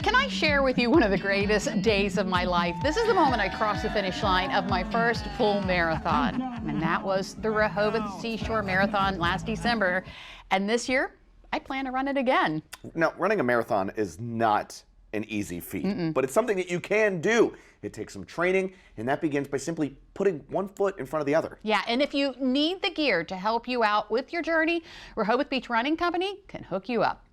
Can I share with you one of the greatest days of my life? This is the moment I crossed the finish line of my first full marathon, and that was the Rehoboth Seashore Marathon last December. And this year, I plan to run it again. Now, running a marathon is not an easy feat, but it's something that you can do. It takes some training, and that begins by simply putting one foot in front of the other. Yeah, and if you need the gear to help you out with your journey, Rehoboth Beach Running Company can hook you up.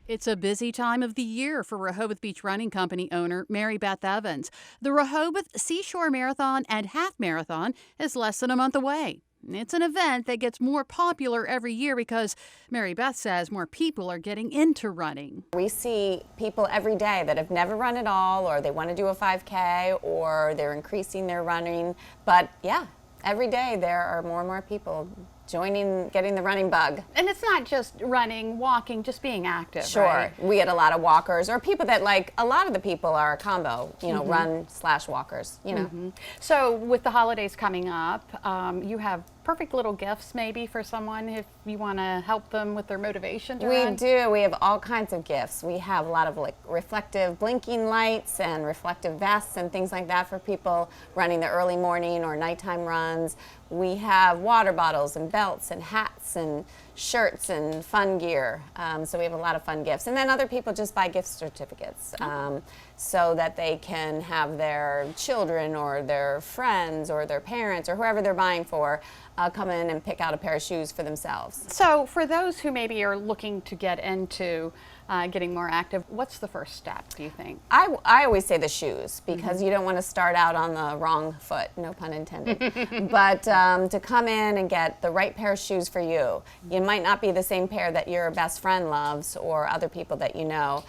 It's a busy time of the year for Rehoboth Beach Running Company owner Mary Beth Evans. The Rehoboth Seashore Marathon and Half Marathon is less than a month away. It's an event that gets more popular every year because Mary Beth says more people are getting into running. We see people every day that have never run at all, or they want to do a 5K, or they're increasing their running. But yeah, every day there are more and more people joining, getting the running bug. And it's not just running, walking, just being active, Sure. right? We get a lot of walkers, or people that a lot of the people are a combo, run/walkers, So with the holidays coming up, you have perfect little gifts maybe for someone if you want to help them with their motivation to run? We do. We have all kinds of gifts. We have a lot of reflective blinking lights and reflective vests and things like that for people running the early morning or nighttime runs. We have water bottles and belts and hats and shirts and fun gear. So we have a lot of fun gifts. And then other people just buy gift certificates so that they can have their children or their friends or their parents or whoever they're buying for come in and pick out a pair of shoes for themselves. So for those who maybe are looking to get into getting more active, what's the first step, do you think? I always say the shoes, because you don't want to start out on the wrong foot, no pun intended. But to come in and get the right pair of shoes for you. It might not be the same pair that your best friend loves or other people that you know.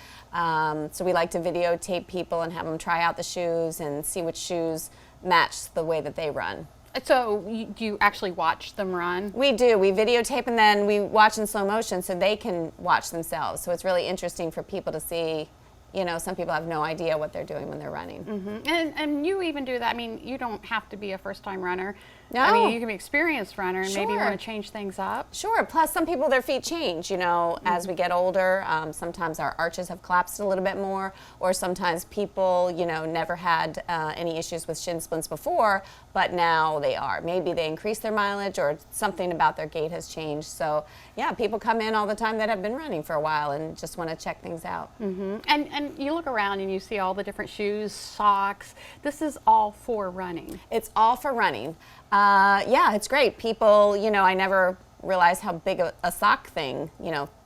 So we like to videotape people and have them try out the shoes and see which shoes match the way that they run. So do you actually watch them run? We do. We videotape and then we watch in slow motion so they can watch themselves. So it's really interesting for people to see. Some people have no idea what they're doing when they're running. And you even do that. I mean, you don't have to be a first-time runner. No. I mean, you can be an experienced runner and maybe Sure. want to change things up. Sure. Plus, some people, their feet change. As we get older, sometimes our arches have collapsed a little bit more, or sometimes people, never had any issues with shin splints before, but now they are. Maybe they increased their mileage or something about their gait has changed. So, yeah, people come in all the time that have been running for a while and just want to check things out. And you look around and you see all the different shoes, socks. This is all for running. It's all for running. Yeah, it's great. People, I never realized how big a sock thing,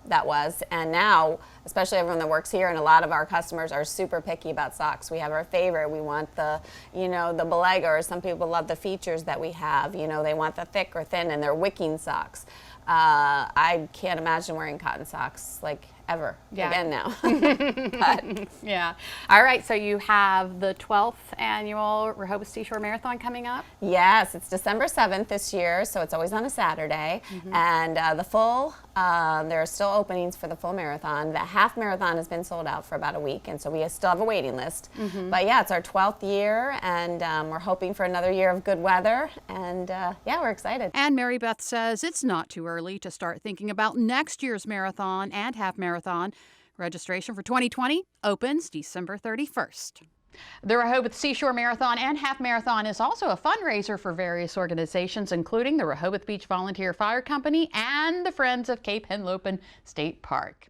that was. And now, especially everyone that works here and a lot of our customers are super picky about socks. We have our favorite. We want the, the belega, or some people love the features that we have. They want the thick or thin, and they're wicking socks. I can't imagine wearing cotton socks ever again now. But. Yeah. All right, so you have the 12th annual Rehoboth Seashore Marathon coming up? Yes, it's December 7th this year, so it's always on a Saturday. And the full, there are still openings for the full marathon. The half marathon has been sold out for about a week, and so we still have a waiting list. But yeah, it's our 12th year, and we're hoping for another year of good weather, and yeah, we're excited. And Mary Beth says it's not too early to start thinking about next year's marathon and half marathon. Registration for 2020 opens December 31st. The Rehoboth Seashore Marathon and Half Marathon is also a fundraiser for various organizations, including the Rehoboth Beach Volunteer Fire Company and the Friends of Cape Henlopen State Park.